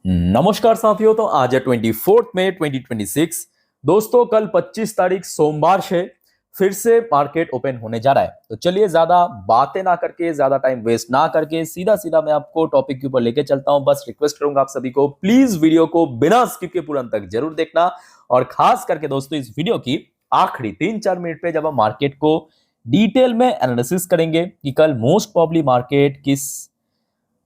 नमस्कार साथियों। तो आज है 24 मई 2026। दोस्तों कल 25 तारीख सोमवार से फिर से मार्केट ओपन होने जा रहा है। तो चलिए ज्यादा बातें ना करके, ज्यादा टाइम वेस्ट ना करके सीधा सीधा मैं आपको टॉपिक के ऊपर लेके चलता हूं। बस रिक्वेस्ट करूंगा आप सभी को, प्लीज वीडियो को बिना स्किप के पूरा अंत तक जरूर देखना। और खास करके दोस्तों इस वीडियो की आखिरी 3-4 मिनट पे जब हम मार्केट को डिटेल में एनालिसिस करेंगे कि कल मोस्ट प्रॉब्ली मार्केट किस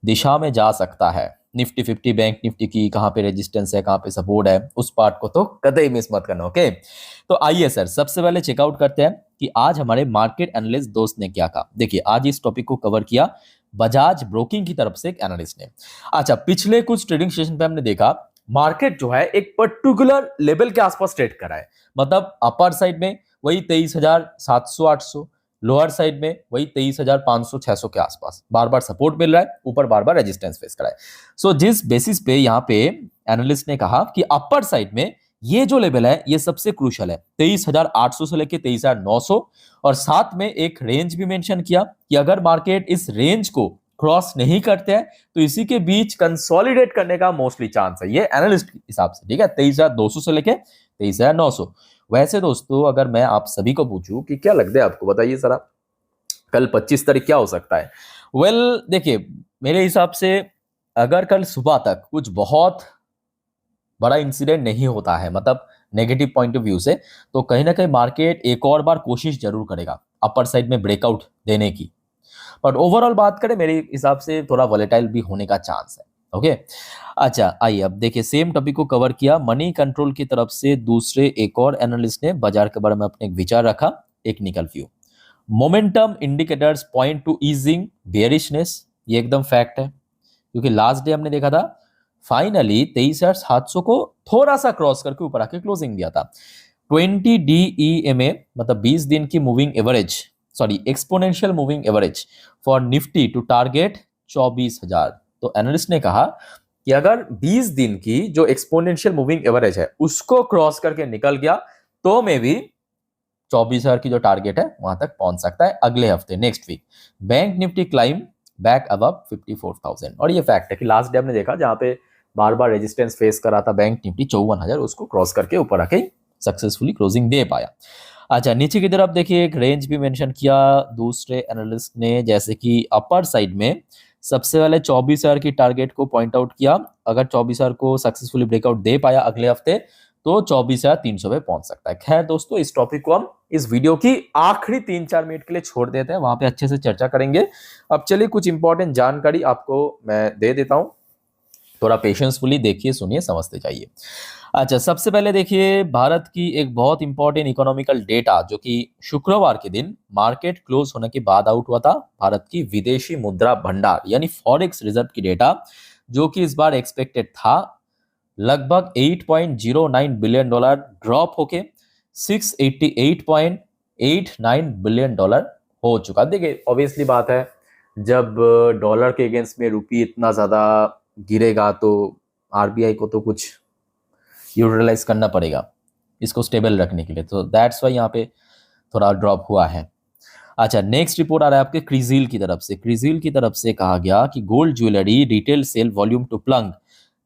दिशा में जा सकता है, निफ्टी 50 बैंक निफ्टी की कहां पे रेजिस्टेंस है, कहां पे सपोर्ट है, उस पार्ट को तो कतई मिस मत करना। ओके, तो आइए सर सबसे पहले चेकआउट करते हैं कि आज हमारे मार्केट एनालिस्ट दोस्त ने क्या कहा। देखिए आज इस टॉपिक को कवर किया बजाज ब्रोकिंग की तरफ से एक एनालिस्ट ने। अच्छा, पिछले कुछ ट्रेडिंग सेशन पे हमने देखा मार्केट जो है एक पर्टिकुलर लेवल के आसपास ट्रेड कर रहा है। मतलब अपर साइड में वही 23,700-800, लोअर साइड में वही 23,500-600 के आसपास बार बार सपोर्ट मिल रहा है, ऊपर बार बार रेजिस्टेंस फेस कर रहा है। सो जिस बेसिस पे यहाँ पे एनालिस्ट ने कहा कि अपर साइड में ये जो लेवल है ये सबसे क्रूशल है, 23,800 से लेके 23,900। और साथ में एक रेंज भी मेंशन किया कि अगर मार्केट इस रेंज को क्रॉस नहीं करते हैं तो इसी के बीच कंसोलिडेट करने का मोस्टली चांस है, ये एनालिस्ट के हिसाब से। ठीक है, 23,200 से लेके 23,900। वैसे दोस्तों अगर मैं आप सभी को पूछूं कि क्या लगता है आपको, बताइए जरा कल 25 तारीख क्या हो सकता है। देखिए मेरे हिसाब से अगर कल सुबह तक कुछ बहुत बड़ा इंसिडेंट नहीं होता है, मतलब नेगेटिव पॉइंट ऑफ व्यू से, तो कहीं ना कहीं मार्केट एक और बार कोशिश जरूर करेगा अपर साइड में ब्रेकआउट देने की। बट ओवरऑल बात करें मेरे हिसाब से थोड़ा वॉलेटाइल भी होने का चांस है। ओके, अच्छा आइए अब देखिए सेम टॉपिक को कवर किया मनी कंट्रोल की तरफ से दूसरे एक और एनालिस्ट ने बाजार के बारे में अपने एक विचार रखा। Technical view, momentum indicators point to easing bearishness, ये एकदम फैक्ट है क्योंकि लास्ट डे हमने देखा था फाइनली 23,700 को थोड़ा सा क्रॉस करके ऊपर आके क्लोजिंग दिया था। 20 DEMA मतलब 20 दिन की moving average, sorry exponential moving average for Nifty to target 24,000। तो एनालिस्ट ने कहा कि अगर 20 दिन की जो एक्सपोनेंशियल मूविंग एवरेज है उसको क्रॉस करके निकल गया तो मे भी 24,000 की जो टारगेट है वहां तक पहुंच सकता है अगले हफ्ते, next week. Bank Nifty climb back above 54,000। और ये फैक्ट है कि लास्ट डे हमने देखा जहां पे बार बार रेजिस्टेंस फेस कर रहा था बैंक निफ्टी 54,000, उसको क्रॉस करके ऊपर आके सक्सेसफुली क्लोजिंग दे पाया। अच्छा, नीचे की तरफ देखिए एक रेंज भी मेंशन किया दूसरे एनालिस्ट ने, जैसे कि अपर साइड में सबसे पहले 24,000 की टारगेट को पॉइंट आउट किया। अगर 24,000 को सक्सेसफुली ब्रेकआउट दे पाया अगले हफ्ते तो 24,300 पे पहुंच सकता है। खैर दोस्तों इस टॉपिक को हम इस वीडियो की आखिरी 3-4 मिनट के लिए छोड़ देते हैं, वहां पे अच्छे से चर्चा करेंगे। अब चलिए कुछ इंपॉर्टेंट जानकारी आपको मैं दे देता हूं, थोड़ा पेशेंसफुली देखिए, सुनिए, समझते जाइए। अच्छा, सबसे पहले देखिए भारत की एक बहुत इंपॉर्टेंट इकोनॉमिकल डेटा जो कि शुक्रवार के दिन मार्केट क्लोज होने के बाद आउट हुआ था, भारत की विदेशी मुद्रा भंडार यानी फॉरेक्स रिजर्व की डेटा, जो कि इस बार एक्सपेक्टेड था लगभग $8.09 बिलियन ड्रॉप होके $688.89 बिलियन हो चुका। देखिए ऑब्वियसली बात है जब डॉलर के अगेंस्ट में रुपी इतना ज्यादा गिरेगा तो आरबीआई को तो कुछ यूटिलाइज करना पड़ेगा इसको स्टेबल रखने के लिए, तो दैट्स वाई यहाँ पे थोड़ा ड्रॉप हुआ है। अच्छा, नेक्स्ट रिपोर्ट आ रहा है आपके क्रिजिल की तरफ से। क्रिजिल की तरफ से कहा गया कि gold jewellery retail sale volume to plunge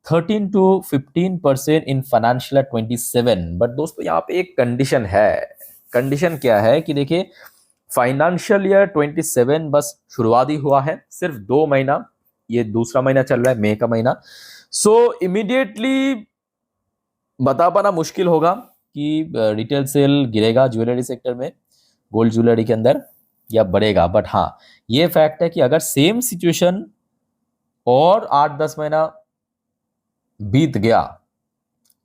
13 to 15% in financial 27। But दोस्तों यहाँ पे एक कंडीशन है। कंडीशन क्या है कि देखिए फाइनेंशियल ईयर 27 बस शुरुआत ही हुआ है, सिर्फ 2 महीना, ये दूसरा महीना चल रहा है, मई का महीना। सो इमीडिएटली बता पाना मुश्किल होगा कि रिटेल सेल गिरेगा ज्वेलरी सेक्टर में, गोल्ड ज्वेलरी के अंदर, या बढ़ेगा। बट हाँ ये फैक्ट है कि अगर सेम सिचुएशन और 8-10 महीना बीत गया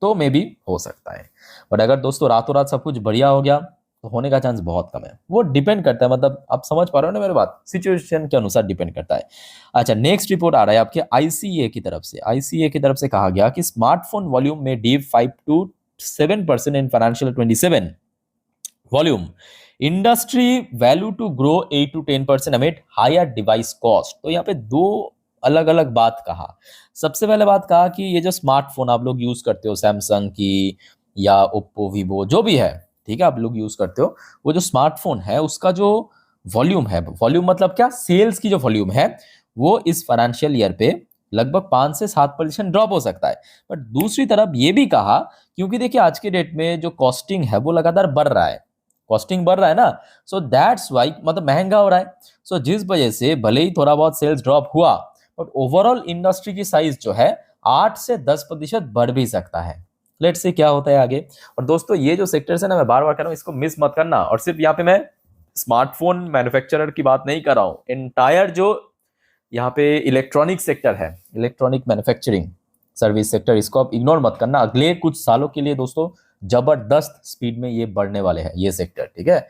तो मे भी हो सकता है। बट अगर दोस्तों रातों रात सब कुछ बढ़िया हो गया तो होने का चांस बहुत कम है। वो डिपेंड करता है, मतलब आप समझ पा रहे हो ना मेरी बात, सिचुएशन के अनुसार डिपेंड करता है। अच्छा, नेक्स्ट रिपोर्ट आ रहा है आपके आईसीए की तरफ से। आईसीए की तरफ से कहा गया कि स्मार्टफोन वॉल्यूम में dip 5 to 7% in financial 27 volume, industry value to grow 8 to 10% अमिट हायर डिवाइस कॉस्ट। तो यहाँ पे दो अलग अलग बात कहा। सबसे पहले बात कहा कि ये जो स्मार्टफोन आप लोग यूज करते हो, सैमसंग की या ओप्पो वीवो जो भी है, ठीक है, आप लोग यूज करते हो, वो जो स्मार्टफोन है उसका जो वॉल्यूम है, वॉल्यूम मतलब क्या, सेल्स की जो वॉल्यूम है वो इस फाइनेंशियल ईयर पे लगभग 5 से 7% ड्रॉप हो सकता है। बट दूसरी तरफ ये भी कहा, क्योंकि देखिए आज के डेट में जो कॉस्टिंग है वो लगातार बढ़ रहा है, कॉस्टिंग बढ़ रहा है ना, सो दैट्स वाई मतलब महंगा हो रहा है। सो जिस वजह से भले ही थोड़ा बहुत सेल्स ड्रॉप हुआ, बट ओवरऑल इंडस्ट्री की साइज जो है 8 से 10% बढ़ भी सकता है। लेट्स से क्या होता है आगे। और दोस्तों ये जो सेक्टर्स है ना, मैं बार बार कह रहा हूँ इसको मिस मत करना। और सिर्फ यहाँ पे मैं स्मार्टफोन मैन्युफैक्चरर की बात नहीं कर रहा हूँ, एंटायर जो यहाँ पे इलेक्ट्रॉनिक सेक्टर है, इलेक्ट्रॉनिक मैन्युफैक्चरिंग सर्विस सेक्टर, इसको आप इग्नोर मत करना। अगले कुछ सालों के लिए दोस्तों जबरदस्त स्पीड में ये बढ़ने वाले हैं ये सेक्टर, ठीक है।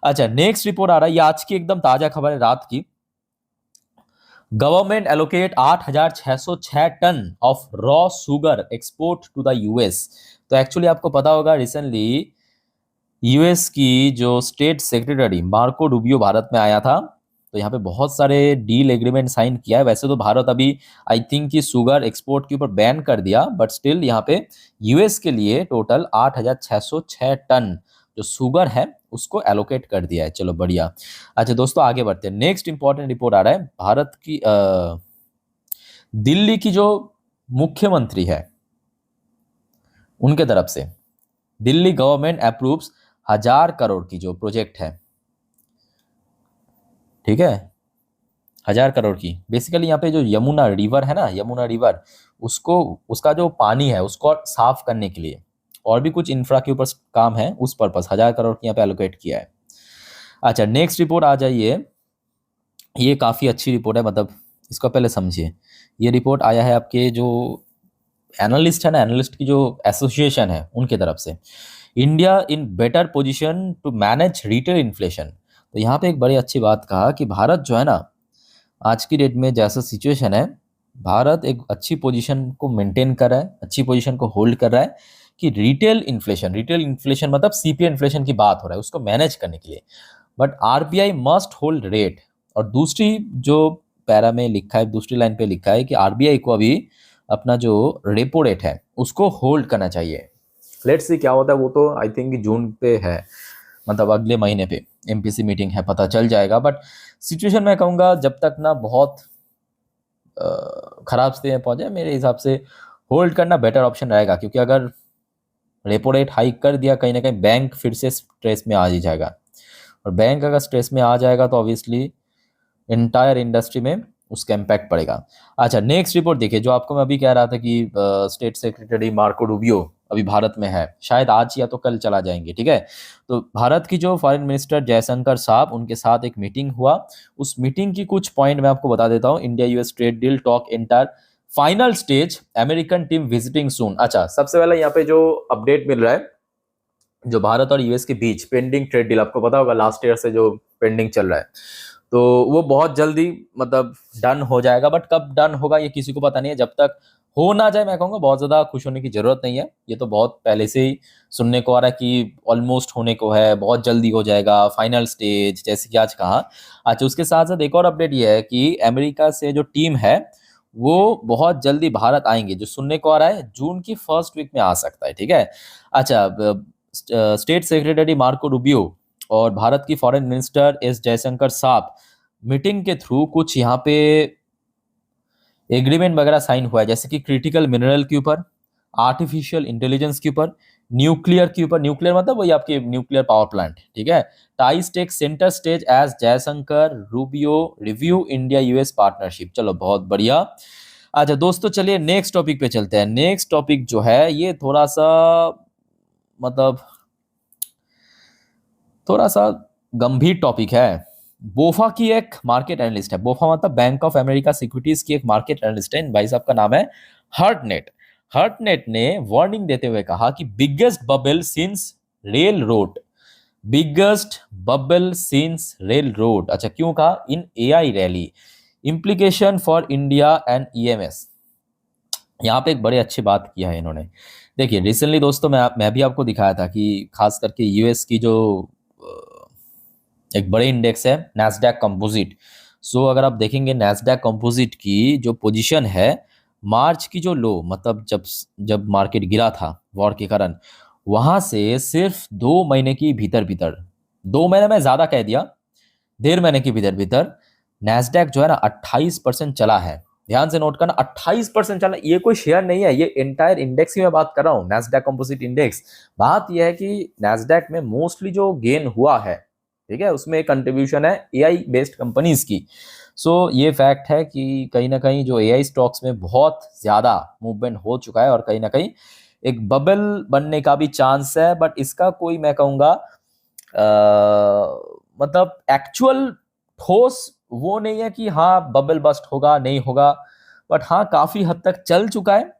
अच्छा, नेक्स्ट रिपोर्ट आ रहा है, ये आज की एकदम ताजा खबर है रात की। Government allocate 8,606 tonne of raw sugar export to the US. तो एक्चुअली आपको पता होगा रिसेंटली यूएस की जो state secretary Marco Rubio Bharat में आया था, तो यहाँ पे बहुत सारे डील एग्रीमेंट साइन किया है। वैसे तो भारत अभी आई थिंक कि शुगर एक्सपोर्ट के ऊपर बैन कर दिया, बट स्टिल यहाँ पे यूएस के लिए टोटल 8,606 टन जो शुगर है उसको एलोकेट कर दिया है। चलो बढ़िया। अच्छा दोस्तों आगे बढ़ते हैं, नेक्स्ट इंपॉर्टेंट रिपोर्ट आ रहा है भारत की दिल्ली की जो मुख्यमंत्री है उनके तरफ से दिल्ली गवर्नमेंट अप्रूव्स 1,000 करोड़ की जो प्रोजेक्ट है, ठीक है, 1,000 करोड़ की। बेसिकली यहाँ पे जो यमुना रिवर है ना, यमुना रिवर, उसको उसका जो पानी है उसको साफ करने के लिए और भी कुछ इंफ्रा के ऊपर काम है, उस पर्पस 1,000 करोड़ की यहाँ पे एलोकेट किया है। अच्छा नेक्स्ट रिपोर्ट आ जाइए, ये काफ़ी अच्छी रिपोर्ट है, मतलब इसको पहले समझिए। ये रिपोर्ट आया है आपके जो एनालिस्ट है ना, एनालिस्ट की जो एसोसिएशन है उनके तरफ से, India in better position to manage retail inflation. तो यहाँ पे एक बड़ी अच्छी बात कहा कि भारत जो है ना आज की डेट में जैसा सिचुएशन है, भारत एक अच्छी पोजीशन को मेंटेन कर रहा है, अच्छी पोजीशन को होल्ड कर रहा है कि रिटेल इन्फ्लेशन मतलब सीपीआई इन्फ्लेशन की बात हो रहा है, उसको मैनेज करने के लिए। But RBI must hold rate. और दूसरी जो पैरा में लिखा है, दूसरी लाइन पे लिखा है कि आरबीआई को अभी अपना जो रेपो रेट है उसको होल्ड करना चाहिए। लेट्स सी क्या होता है, वो तो आई थिंक जून पे है, मतलब अगले महीने पे एमपीसी मीटिंग है, पता चल जाएगा। बट सिचुएशन मैं कहूँगा जब तक ना बहुत खराब स्थिति में पहुंचे, मेरे हिसाब से होल्ड करना बेटर ऑप्शन रहेगा, क्योंकि अगर रेपो रेट हाइक कर दिया कहीं ना कहीं बैंक फिर से स्ट्रेस में आ ही जाएगा, और बैंक अगर स्ट्रेस में आ जाएगा तो ऑब्वियसली एंटायर इंडस्ट्री में उसका इम्पैक्ट पड़ेगा। अच्छा नेक्स्ट रिपोर्ट देखिए, जो आपको मैं अभी कह रहा था कि स्टेट सेक्रेटरी मार्को रूबियो अभी भारत में है, शायद आज या तो कल चला जाएंगे, ठीक है। तो भारत की जो फॉरेन मिनिस्टर जयशंकर साहब, उनके साथ एक मीटिंग हुआ। उस मीटिंग की कुछ पॉइंट मैं आपको बता देता हूँ। India US trade deal talk entire final stage, American team visiting soon. अच्छा सबसे पहले यहाँ पे जो अपडेट मिल रहा है, जो भारत और यूएस के बीच पेंडिंग ट्रेड डील, आपको पता होगा लास्ट ईयर से जो पेंडिंग चल रहा है, तो वो बहुत जल्दी मतलब डन हो जाएगा। बट कब डन होगा ये किसी को पता नहीं है। जब तक हो ना जाए मैं कहूँगा बहुत ज़्यादा खुश होने की जरूरत नहीं है। ये तो बहुत पहले से ही सुनने को आ रहा है कि ऑलमोस्ट होने को है, बहुत जल्दी हो जाएगा, फाइनल स्टेज, जैसे कि आज कहा। अच्छा उसके साथ साथ एक और अपडेट ये है कि अमेरिका से जो टीम है वो बहुत जल्दी भारत आएंगे, जो सुनने को आ रहा है जून की फर्स्ट वीक में आ सकता है, ठीक है। अच्छा स्टेट सेक्रेटरी मार्को रूबियो और भारत की फॉरेन मिनिस्टर एस जयशंकर साहब मीटिंग के थ्रू कुछ यहाँ पे एग्रीमेंट वगैरह साइन हुआ है, जैसे कि क्रिटिकल मिनरल के ऊपर, आर्टिफिशियल इंटेलिजेंस के ऊपर, न्यूक्लियर के ऊपर, न्यूक्लियर मतलब वही आपके न्यूक्लियर पावर प्लांट, ठीक है। Ties take centre stage as Jaishankar Rubio review India US partnership. चलो बहुत बढ़िया। अच्छा दोस्तों चलिए नेक्स्ट टॉपिक पे चलते हैं। नेक्स्ट टॉपिक जो है ये थोड़ा सा मतलब थोड़ा सा गंभीर टॉपिक है। बोफा की एक मार्केट एनालिस्ट है, बोफा मतलब बैंक ऑफ अमेरिका सिक्योरिटीज की एक मार्केट एनालिस्ट है, इन भाई साहब का नाम है हर्टनेट। हर्टनेट ने वार्निंग देते हुए कहा कि biggest bubble since railroad, biggest bubble since railroad. अच्छा क्यों कहा? In AI rally, implication for India and EMs. यहाँ पे एक बड़ी अच्छी बात किया है इन्होंने। देखिए रिसेंटली दोस्तों मैं भी आपको दिखाया था कि खास करके यूएस की जो एक बड़े इंडेक्स है नैस्डैक कंपोजिट। सो अगर आप देखेंगे नैस्डैक कंपोजिट की जो पोजीशन है, मार्च की जो लो मतलब जब मार्केट गिरा था वॉर के कारण, वहां से सिर्फ 2 महीने की भीतर भीतर, 2 महीने में ज्यादा कह दिया, 1.5 महीने के भीतर भीतर नैस्डैक जो है ना 28% चला है। ध्यान से नोट करना, 28% चला। ये कोई शेयर नहीं है, ये एंटायर इंडेक्स की मैं बात कर रहा हूँ, नैस्डैक कंपोजिट इंडेक्स। बात यह है कि नैस्डैक में मोस्टली जो गेन हुआ है, ठीक है, उसमें कंट्रीब्यूशन है एआई बेस्ड कंपनीज की। सो ये फैक्ट है कि कहीं ना कहीं जो एआई स्टॉक्स में बहुत ज्यादा मूवमेंट हो चुका है और कहीं ना कहीं एक बबल बनने का भी चांस है, बट इसका कोई मैं कहूँगा मतलब एक्चुअल ठोस वो नहीं है कि हाँ बबल बस्ट होगा नहीं होगा, बट हाँ काफी हद तक चल चुका है,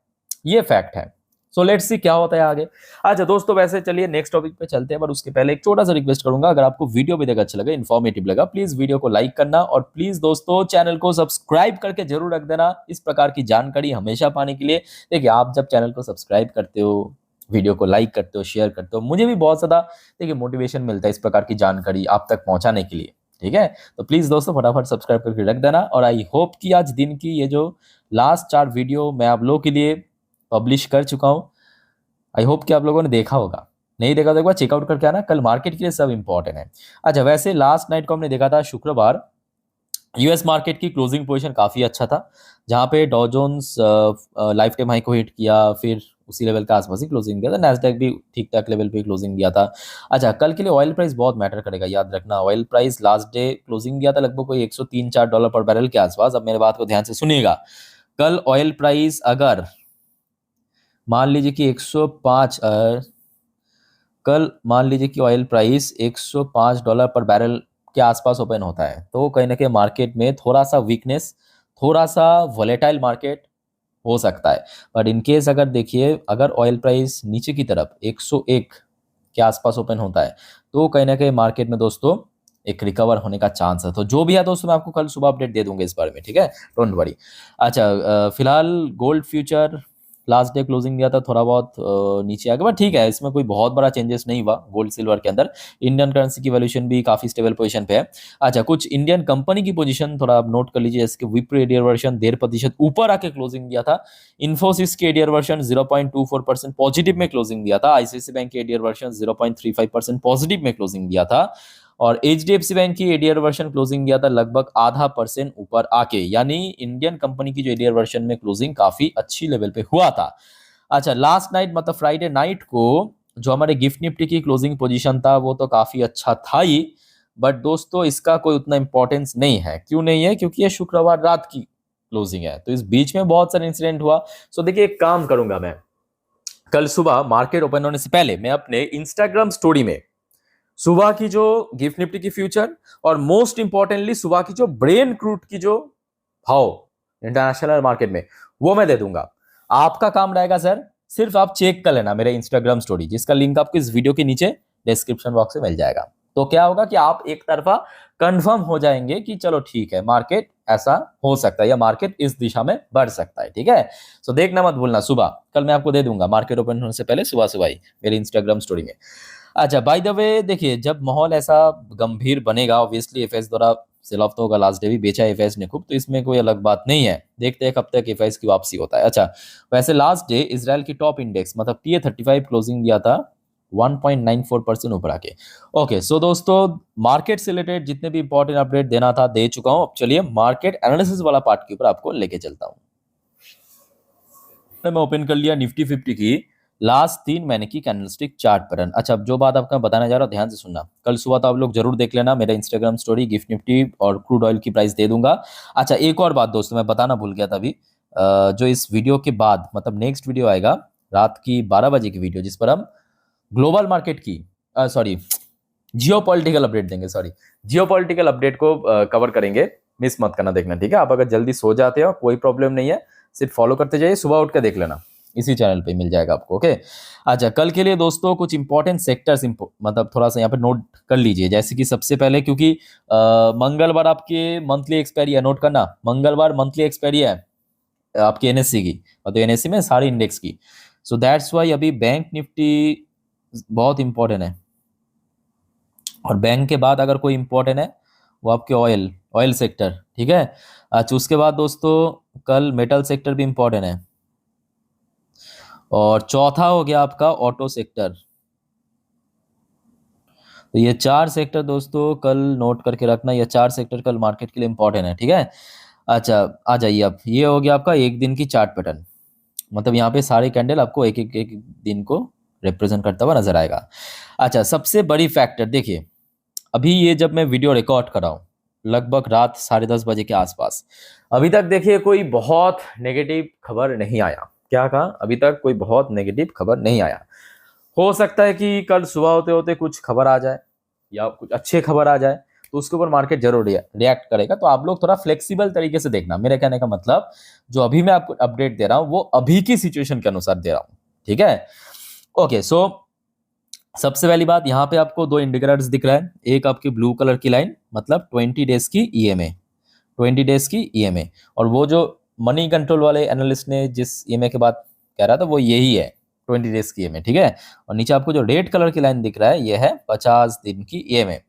ये फैक्ट है। सो लेट्स सी क्या होता है आगे। अच्छा दोस्तों, वैसे चलिए नेक्स्ट टॉपिक पे चलते हैं, पर उसके पहले एक छोटा सा रिक्वेस्ट करूंगा, अगर आपको वीडियो भी देखा अच्छा लगा, इन्फॉर्मेटिव लगा, प्लीज वीडियो को लाइक करना और प्लीज दोस्तों चैनल को सब्सक्राइब करके जरूर रख देना इस प्रकार की जानकारी हमेशा पाने के लिए। देखिए आप जब चैनल को सब्सक्राइब करते हो, वीडियो को लाइक करते हो, शेयर करते हो, मुझे भी बहुत ज्यादा देखिए मोटिवेशन मिलता है इस प्रकार की जानकारी आप तक पहुंचाने के लिए, ठीक है। तो प्लीज दोस्तों फटाफट सब्सक्राइब करके रख देना। और आई होप कि आज दिन की ये जो लास्ट 4 वीडियो मैं आप लोगों के लिए पब्लिश कर चुका हूँ, आई होप कि आप लोगों ने देखा होगा, नहीं देखा तो एक बार चेकआउट करके आना, कल मार्केट के लिए सब इंपॉर्टेंट है। अच्छा वैसे लास्ट नाइट को हमने देखा था शुक्रवार, यूएस मार्केट की क्लोजिंग पोजीशन काफी अच्छा था, जहां पे डॉ जोन्स लाइफ टाइम हाई को हिट किया, फिर उसी लेवल के आसपास ही क्लोजिंग दिया था, नैस्डैक भी ठीक ठाक लेवल पे क्लोजिंग दिया था। अच्छा कल के लिए ऑयल प्राइस बहुत मैटर करेगा, याद रखना। Oil price last day closing दिया था लगभग कोई $103-4 पर बैरल के आसपास। अब मेरे बात को ध्यान से सुनिएगा, कल ऑयल प्राइस अगर मान लीजिए कि 105 कल मान लीजिए कि ऑयल प्राइस $105 पर बैरल के आसपास ओपन होता है, तो कहीं ना कहीं मार्केट में थोड़ा सा वीकनेस, थोड़ा सा वोलेटाइल मार्केट हो सकता है। बट इन केस अगर देखिए अगर ऑयल प्राइस नीचे की तरफ 101 के आसपास ओपन होता है, तो कहीं ना कहीं मार्केट में दोस्तों एक रिकवर होने का चांस है। तो जो भी है दोस्तों मैं आपको कल सुबह अपडेट दे दूंगा इस बारे में, ठीक है, डोंट वरी। अच्छा फिलहाल gold future last day closing दिया था, थोड़ा बहुत नीचे आ गया, बट ठीक है, इसमें कोई बहुत बड़ा चेंजेस नहीं हुआ गोल्ड सिल्वर के अंदर। इंडियन करेंसी की वैल्यूएशन भी काफी स्टेबल पोजीशन पे है। अच्छा कुछ इंडियन कंपनी की पोजीशन थोड़ा आप नोट कर लीजिए, जैसे कि विप्रो एडीआर वर्जन 1.5% ऊपर आके क्लोजिंग दिया था, इन्फोसिस के एडीआर वर्जन 0.24% पॉजिटिव में क्लोजिंग दिया था, आईसीआईसीआई बैंक के एडीआर वर्जन 0.35% पॉजिटिव में क्लोजिंग दिया था, और एचडीएफसी बैंक की एडीआर वर्जन क्लोजिंग दिया था लगभग 0.5% ऊपर आके, यानी इंडियन कंपनी की जो एडीआर वर्जन में क्लोजिंग काफी अच्छी लेवल पे हुआ था। अच्छा लास्ट नाइट मतलब फ्राइडे नाइट को जो हमारे गिफ्ट निफ्टी की क्लोजिंग पोजीशन था वो तो काफी अच्छा था ही, बट दोस्तों इसका कोई उतना इंपॉर्टेंस नहीं है। क्यों नहीं है? क्योंकि ये शुक्रवार रात की क्लोजिंग है, तो इस बीच में बहुत सारे इंसिडेंट हुआ। सो देखिए एक काम करूंगा मैं, कल सुबह मार्केट ओपन होने से पहले मैं अपने इंस्टाग्राम स्टोरी में सुबह की जो गिफ्ट निफ्टी की फ्यूचर और मोस्ट इंपॉर्टेंटली सुबह की जो ब्रेन क्रूड की जो भाव इंटरनेशनल मार्केट में, वो मैं दे दूंगा। आपका काम रहेगा सर, सिर्फ आप चेक कर लेना मेरे इंस्टाग्राम स्टोरी, जिसका लिंक आपको इस वीडियो के नीचे डिस्क्रिप्शन बॉक्स में मिल जाएगा। तो क्या होगा कि आप एक तरफा कंफर्म हो जाएंगे कि चलो ठीक है मार्केट ऐसा हो सकता है या मार्केट इस दिशा में बढ़ सकता है, ठीक है। सो देखना मत भूलना, सुबह कल मैं आपको दे दूंगा मार्केट ओपन होने से पहले सुबह सुबह ही मेरे इंस्टाग्राम स्टोरी में। अच्छा बाय द वे देखिए, जब माहौल ऐसा गंभीर बनेगा, ऑब्वियसली एफएस द्वारा सेल ऑफ तो होगा, लास्ट डे भी बेचा एफएस ने खूब, तो इसमें कोई अलग बात नहीं है, देखते हैं कब तक एफएस की वापसी होता है। अच्छा वैसे लास्ट डे इजराइल की टॉप इंडेक्स मतलब TA35 क्लोजिंग दिया था 1.94% ऊपर आके। ओके सो दोस्तों मार्केट से रिलेटेड जितने भी इंपॉर्टेंट अपडेट देना था दे चुका हूं। अब चलिए मार्केट एनालिसिस वाला पार्ट के ऊपर आपको लेके चलता हूं। मैं ओपन कर लिया निफ्टी 50 की लास्ट 3 महीने की कैंडलस्टिक चार्ट पैटर्न। अच्छा अब जो बात आपको मैं बताने जा रहा हूँ ध्यान से सुनना, कल सुबह तो आप लोग जरूर देख लेना मेरा इंस्टाग्राम स्टोरी, गिफ्ट निफ्टी और क्रूड ऑयल की प्राइस दे दूंगा। अच्छा एक और बात दोस्तों मैं बताना भूल गया था अभी, जो इस वीडियो के बाद मतलब नेक्स्ट वीडियो आएगा रात की 12 बजे की वीडियो, जिस पर हम ग्लोबल मार्केट की सॉरी जियोपॉलिटिकल अपडेट देंगे, सॉरी जियोपॉलिटिकल अपडेट को कवर करेंगे, मिस मत करना, देखना ठीक है। आप अगर जल्दी सो जाते हो कोई प्रॉब्लम नहीं है, सिर्फ फॉलो करते जाइए, सुबह उठ के देख लेना, इसी चैनल पे मिल जाएगा आपको, ओके। अच्छा कल के लिए दोस्तों कुछ इंपॉर्टेंट सेक्टर्स मतलब थोड़ा सा यहाँ पे नोट कर लीजिए, जैसे कि सबसे पहले क्योंकि मंगलवार आपके मंथली एक्सपायरी है, नोट करना मंगलवार मंथली एक्सपायरी है आपकी एनएससी की, मतलब एनएससी में सारी इंडेक्स की। सो दैट्स वाई अभी बैंक निफ्टी बहुत इंपॉर्टेंट है, और बैंक के बाद अगर कोई इंपॉर्टेंट है वो आपके ऑयल सेक्टर, ठीक है। अच्छा उसके बाद दोस्तों कल मेटल सेक्टर भी इंपॉर्टेंट है, और चौथा हो गया आपका ऑटो सेक्टर। तो ये 4 सेक्टर दोस्तों कल नोट करके रखना, ये 4 सेक्टर कल मार्केट के लिए इंपॉर्टेंट है, ठीक है। अच्छा आ जाइए आप, ये हो गया आपका एक दिन की चार्ट पैटर्न। मतलब यहाँ पे सारे कैंडल आपको एक दिन को रिप्रेजेंट करता हुआ नजर आएगा। अच्छा, सबसे बड़ी फैक्टर देखिए, अभी ये जब मैं वीडियो रिकॉर्ड कर रहा हूँ लगभग रात 10:30 बजे के आसपास, अभी तक देखिए कोई बहुत नेगेटिव खबर नहीं आया। क्या कहा? अभी तक कोई बहुत नेगेटिव खबर नहीं आया। हो सकता है कि कल सुबह होते होते कुछ खबर आ जाए या कुछ अच्छे खबर आ जाए, तो उसके ऊपर मार्केट जरूर रिएक्ट करेगा। तो आप लोग थोड़ा फ्लेक्सिबल तरीके से देखना। मेरे कहने का मतलब, जो अभी मैं आपको अपडेट दे रहा हूँ वो अभी की सिचुएशन के अनुसार दे रहा हूँ, ठीक है? ओके, सो सबसे पहली बात, यहाँ पे आपको दो इंडिकेटर्स दिख रहा है। एक आपकी ब्लू कलर की लाइन, मतलब 20 डेज की ईएमए, 20 डेज की ईएमए। और वो जो मनी कंट्रोल वाले एनालिस्ट ने जिस ईएमए के बात कह रहा था वो यही है, 20 डेज की ईएमए, ठीक है? और नीचे आपको जो रेड कलर की लाइन दिख रहा है ये है 50 दिन की ईएमए।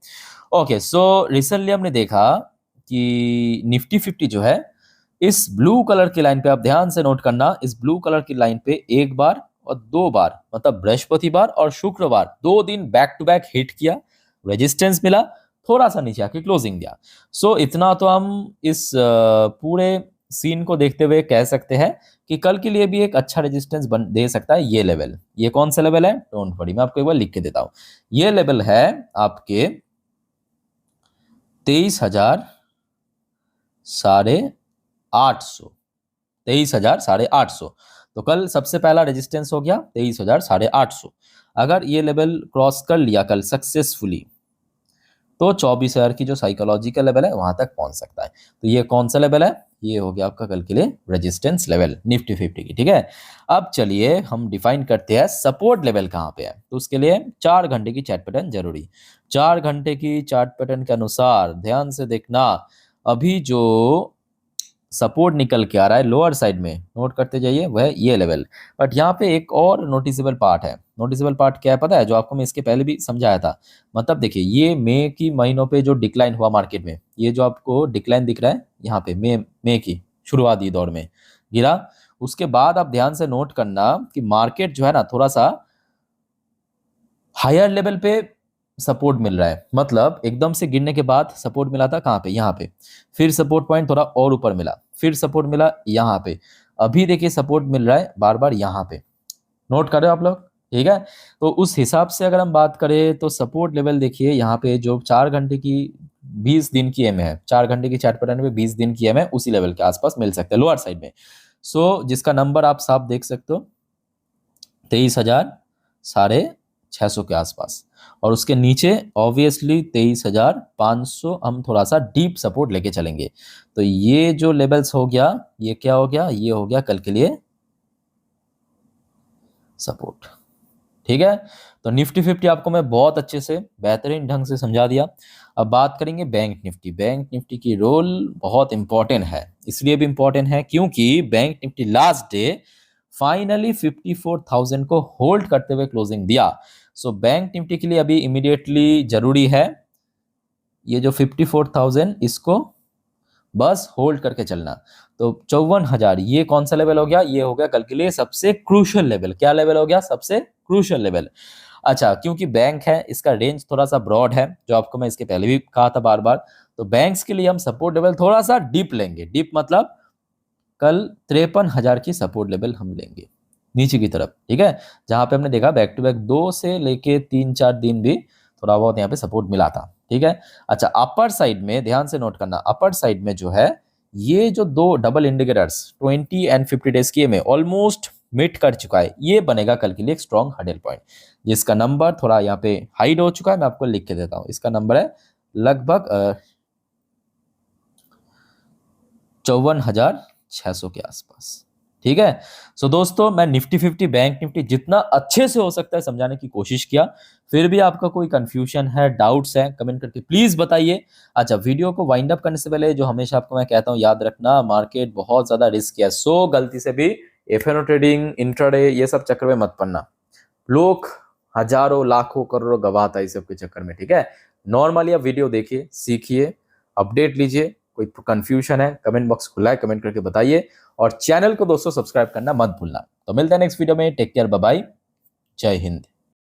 ओके, सो रिसेंटली हमने देखा कि निफ्टी 50 जो है, इस ब्लू कलर की लाइन पे आप ध्यान से नोट करना, इस ब्लू कलर की लाइन पे एक बार और दो बार, मतलब बृहस्पतिवार और शुक्रवार, 2 दिन बैक टू बैक हिट किया, रेजिस्टेंस मिला, थोड़ा सा नीचे आके क्लोजिंग दिया। सो इतना तो हम इस पूरे सीन को देखते हुए कह सकते हैं कि कल के लिए भी एक अच्छा रेजिस्टेंस बन दे सकता है ये लेवल। ये कौन सा लेवल है? डोंट वरी, मैं आपको एक बार लिख के देता हूं। ये लेवल है आपके 23,850, 23,850। तो कल सबसे पहला रेजिस्टेंस हो गया 23,850। अगर ये लेवल क्रॉस कर लिया कल सक्सेसफुली, तो 24,000 की जो साइकोलॉजिकल लेवल है वहां तक पहुंच सकता है। तो ये कौन सा लेवल है? ये हो गया आपका कल के लिए रेजिस्टेंस लेवल निफ्टी 50 की, ठीक है? अब चलिए हम डिफाइन करते हैं सपोर्ट लेवल कहाँ पे है। तो उसके लिए 4 घंटे की चार्ट पैटर्न जरूरी। 4 घंटे की चार्ट पैटर्न के अनुसार ध्यान से देखना, अभी जो सपोर्ट निकल के आ रहा है लोअर साइड में, नोट करते जाइए, वह ये लेवल। बट यहाँ पे एक और नोटिसेबल पार्ट है। नोटिसेबल पार्ट क्या है पता है? जो आपको मैं इसके पहले भी समझाया था। मतलब देखिए, ये मई की महीनों पे जो डिक्लाइन हुआ मार्केट में, ये जो आपको डिक्लाइन दिख रहा है यहाँ पे, मई की शुरुआती दौर में गिरा, उसके बाद आप ध्यान से नोट करना कि मार्केट जो है ना थोड़ा सा हायर लेवल पे सपोर्ट मिल रहा है। मतलब एकदम से गिरने के बाद सपोर्ट मिला था कहाँ पे? यहाँ पे। फिर सपोर्ट पॉइंट थोड़ा और ऊपर मिला, फिर सपोर्ट मिला यहाँ पे। अभी देखिए सपोर्ट मिल रहा है बार बार यहाँ पे। नोट कर रहे हो आप लोग? ठीक है। तो उस हिसाब से अगर हम बात करें तो सपोर्ट लेवल देखिए यहाँ पे, जो 4 घंटे की 20 दिन की एम है, 4 घंटे की चार्ट पैटर्न पे 20 दिन की एम है, उसी लेवल के आसपास मिल सकते हैं लोअर साइड में। सो जिसका नंबर आप साफ देख सकते हो, 23,650 के आसपास। और उसके नीचे ऑब्वियसली 23,500 हम थोड़ा सा डीप सपोर्ट लेके चलेंगे। तो ये जो लेवल्स हो गया, ये क्या हो गया? ये हो गया कल के लिए सपोर्ट, ठीक है? तो निफ्टी 50 आपको मैं बहुत अच्छे से बेहतरीन ढंग से समझा दिया। अब बात करेंगे बैंक निफ्टी। बैंक निफ्टी की रोल बहुत इंपॉर्टेंट है, इसलिए भी इंपॉर्टेंट है क्योंकि bank Nifty last day finally 54,000 को होल्ड करते हुए क्लोजिंग दिया। सो बैंक निफ्टी के लिए अभी इमीडिएटली जरूरी है ये जो 54,000, इसको बस होल्ड करके चलना। तो 54,000 ये कौन सा लेवल हो गया? ये हो गया कल के लिए सबसे क्रूशियल लेवल। क्या लेवल हो गया? सबसे क्रूशियल लेवल। अच्छा, क्योंकि बैंक है इसका रेंज थोड़ा सा ब्रॉड है, जो आपको मैं इसके पहले भी कहा था बार बार। तो बैंक्स के लिए हम सपोर्ट लेवल थोड़ा सा डीप लेंगे। डीप मतलब कल 53,000 की सपोर्ट लेवल हम लेंगे नीचे की तरफ, ठीक है? जहां पे हमने देखा बैक टू बैक 2 से लेके 3-4 दिन भी थोड़ा बहुत यहाँ पे सपोर्ट मिला था, ठीक है? अच्छा, अपर साइड में ध्यान से नोट करना, अपर साइड में जो है ये जो दो डबल इंडिकेटर्स 20 एंड 50 डेज की में ऑलमोस्ट मीट कर चुका है। ये बनेगा कल के लिए एक स्ट्रॉन्ग हर्डल पॉइंट, जिसका नंबर थोड़ा यहाँ पे हाइड हो चुका है। मैं आपको लिख के देता हूँ, इसका नंबर है लगभग 54,600 के आसपास, ठीक है? सो दोस्तों, मैं निफ्टी 50 बैंक निफ्टी जितना अच्छे से हो सकता है समझाने की कोशिश किया। फिर भी आपका कोई कंफ्यूजन है, डाउट्स है, कमेंट करके प्लीज बताइए। अच्छा, वीडियो को वाइंड अप करने से पहले जो हमेशा आपको मैं कहता हूं, याद रखना मार्केट बहुत ज्यादा रिस्क है। सो गलती से भी एफएनओ ट्रेडिंग, इंट्राडे, ये सब चक्कर में मत पड़ना। लोग हजारों लाखों करोड़ों गवाता है इस सब के चक्कर में, ठीक है? नॉर्मली आप वीडियो देखिए, सीखिए, अपडेट लीजिए। कोई कंफ्यूजन है, कमेंट बॉक्स खुला है, कमेंट करके बताइए। और चैनल को दोस्तों सब्सक्राइब करना मत भूलना। तो मिलते हैं नेक्स्ट वीडियो में। टेक केयर, बाय बाय, जय हिंद।